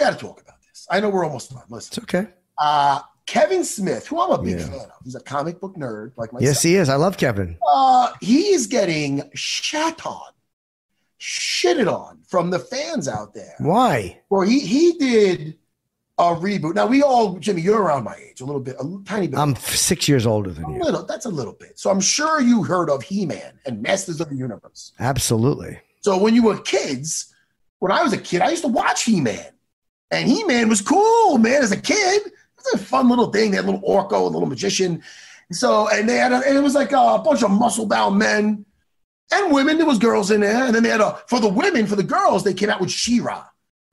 got to talk about this. I know we're almost done. Listen. It's okay. Kevin Smith, who I'm a big fan of. He's a comic book nerd like myself. Yes, he is. I love Kevin. He is getting shitted on from the fans out there. Why? Well, he did a reboot. Now, Jimmy, you're around my age, a tiny bit. I'm 6 years older than you. That's a little bit. So I'm sure you heard of He-Man and Masters of the Universe. Absolutely. So when you were kids, when I was a kid, I used to watch He-Man. And He-Man was cool, man, as a kid. It was a fun little thing. They had a little Orko, a little magician. So, and it was like a bunch of muscle-bound men and women. There was girls in there. And then they had for the girls, they came out with She-Ra.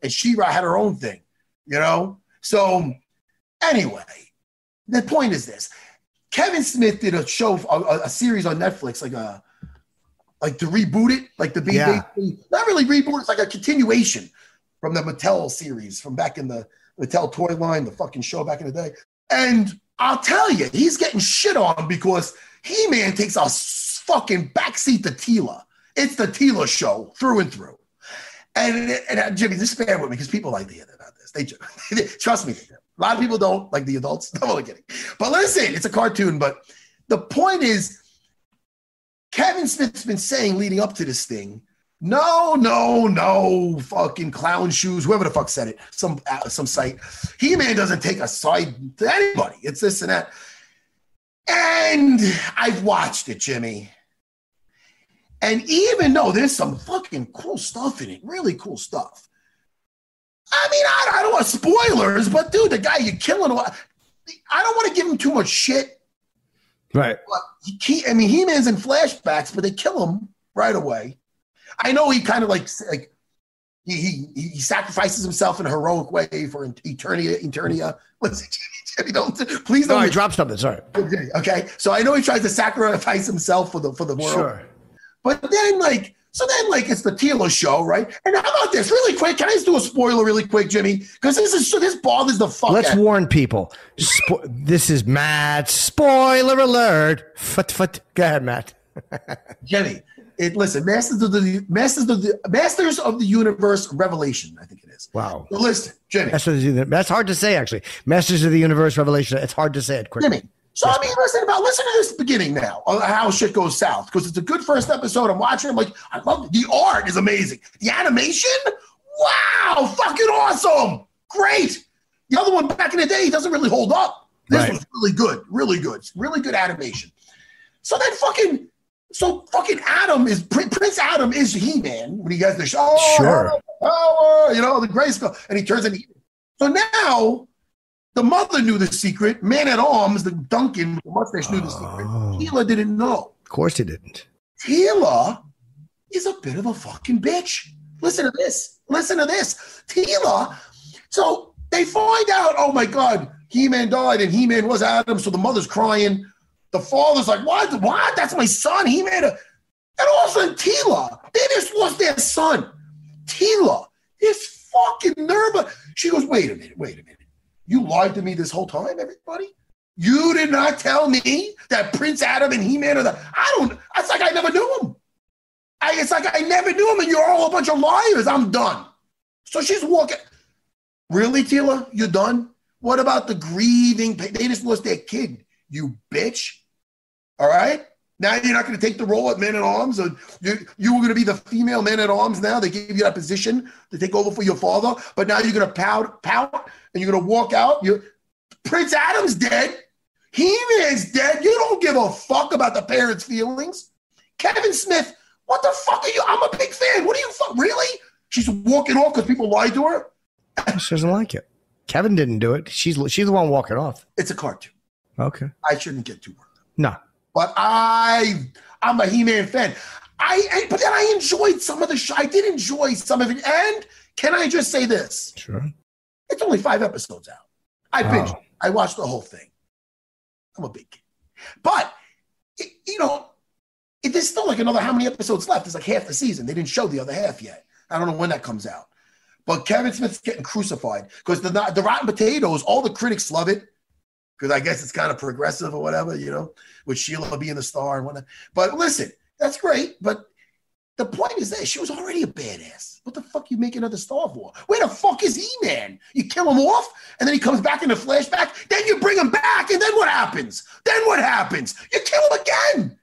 And She-Ra had her own thing, you know? So anyway, the point is this. Kevin Smith did a show, a series on Netflix, like to reboot it, like the not really reboot, it's like a continuation from the Mattel series from back in the Mattel toy line, the fucking show back in the day. And I'll tell you, he's getting shit on because He-Man takes a fucking backseat to Tila. It's the Tila show through and through. And Jimmy, just bear with me because people like to hear about this. They trust me. A lot of people don't, like the adults. I'm only kidding. But listen, it's a cartoon. But the point is, Kevin Smith's been saying leading up to this thing, no, fucking clown shoes, whoever the fuck said it, some site. He-Man doesn't take a side to anybody. It's this and that. And I've watched it, Jimmy. And even though there's some fucking cool stuff in it, really cool stuff. I mean, I don't want spoilers, but dude, the guy you're killing, I don't want to give him too much shit. Right. But He-Man's in flashbacks, but they kill him right away. I know he kind of like he sacrifices himself in a heroic way for Eternia. Listen, Jimmy, please don't. No, I dropped something. Sorry. Okay, so I know he tries to sacrifice himself for the world. Sure. But then it's the Tila show, right? And how about this, really quick? Can I just do a spoiler really quick, Jimmy? Because this bothers the fuck. Let's warn people. This is Matt. Spoiler alert. Go ahead, Matt. Jimmy. Listen, Masters of the Universe Revelation, I think it is. Wow. So listen, Jimmy. That's hard to say, actually. Masters of the Universe Revelation. It's hard to say it quickly. Jimmy. So yes. Listen to this beginning now, how shit goes south, because it's a good first episode. I'm watching. I'm like, I love it. The art is amazing. The animation, wow, fucking awesome, great. The other one back in the day doesn't really hold up. This was really good animation. So then fucking Prince Adam is He-Man when he has the show. Sure. The Grayskull, and he turns into. So now the mother knew the secret. Man at Arms, the Duncan with the mustache knew the secret. Tila didn't know. Of course he didn't. Tila is a bit of a fucking bitch. Listen to this. Tila. So they find out, oh my God, He-Man died and He-Man was Adam. So the mother's crying. The father's like, what? That's my son. And all of a sudden, Tila, they just lost their son. Tila, this fucking nerve. She goes, wait a minute. You lied to me this whole time, everybody? You did not tell me that Prince Adam and He-Man it's like I never knew him. And you're all a bunch of liars. I'm done. So she's walking. Really, Tila? You're done? What about the grieving? They just lost their kid. You bitch. All right? Now you're not going to take the role at Man at Arms. Or you were going to be the female Man at Arms now. They gave you that position to take over for your father. But now you're going to pout, and you're going to walk out. Prince Adam's dead. He-Man's dead. You don't give a fuck about the parents' feelings. Kevin Smith, what the fuck are you? I'm a big fan. What are you, really? She's walking off because people lied to her? She doesn't like it. Kevin didn't do it. She's the one walking off. It's a cartoon. Okay. I shouldn't get too worked up. No. But I'm a He-Man fan. But then I enjoyed some of the show. I did enjoy some of it. And can I just say this? Sure. It's only 5 episodes out. I binged. I watched the whole thing. I'm a big kid. But, there's still like another how many episodes left? There's like half the season. They didn't show the other half yet. I don't know when that comes out. But Kevin Smith's getting crucified because the Rotten Potatoes, all the critics love it. Because I guess it's kind of progressive or whatever, with Sheila being the star and whatnot. But listen, that's great. But the point is that she was already a badass. What the fuck you make another star for? Where the fuck is He-Man? You kill him off, and then he comes back in the flashback. Then you bring him back, and then what happens? You kill him again.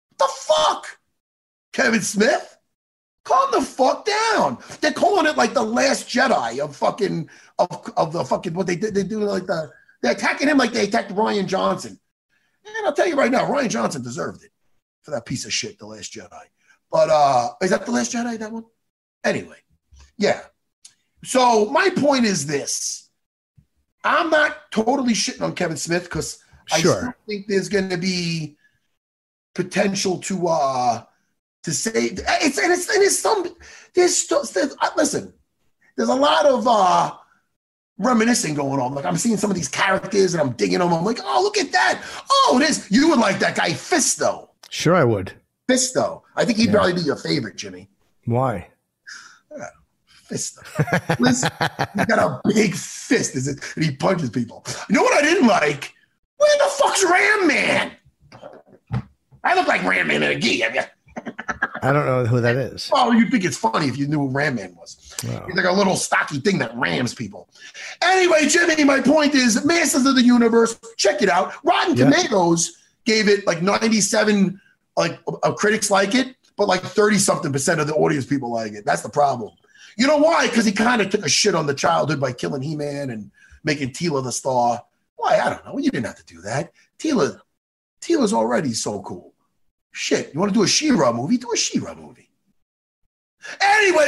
What the fuck? Kevin Smith? Calm the fuck down. They're calling it like the Last Jedi of the fucking what they did. They do like they're attacking him like they attacked Ryan Johnson. And I'll tell you right now, Ryan Johnson deserved it for that piece of shit, The Last Jedi. But is that The Last Jedi, that one? Anyway, yeah. So my point is this. I'm not totally shitting on Kevin Smith because I still think there's going to be potential to say listen, there's a lot of reminiscing going on. Like I'm seeing some of these characters and I'm digging them. I'm like, oh, look at that. Oh, you would like that guy Fisto. Sure, I would. Fisto. I think he'd probably be your favorite, Jimmy. Why? Fisto. Listen, he's got a big fist, and he punches people. You know what I didn't like? Where the fuck's Ram Man? I look like Ram Man in a gi. I don't know who that is. Oh, you'd think it's funny if you knew who Ram Man was. Wow. He's like a little stocky thing that rams people. Anyway, Jimmy, my point is Masters of the Universe, check it out. Rotten Tomatoes gave it like 97, critics like it, but like 30-something% of the audience people like it. That's the problem. You know why? Because he kind of took a shit on the childhood by killing He-Man and making Teela the star. Why? I don't know. You didn't have to do that. Teela's already so cool. Shit, you want to do a She-Ra movie? Do a She-Ra movie. Anyway.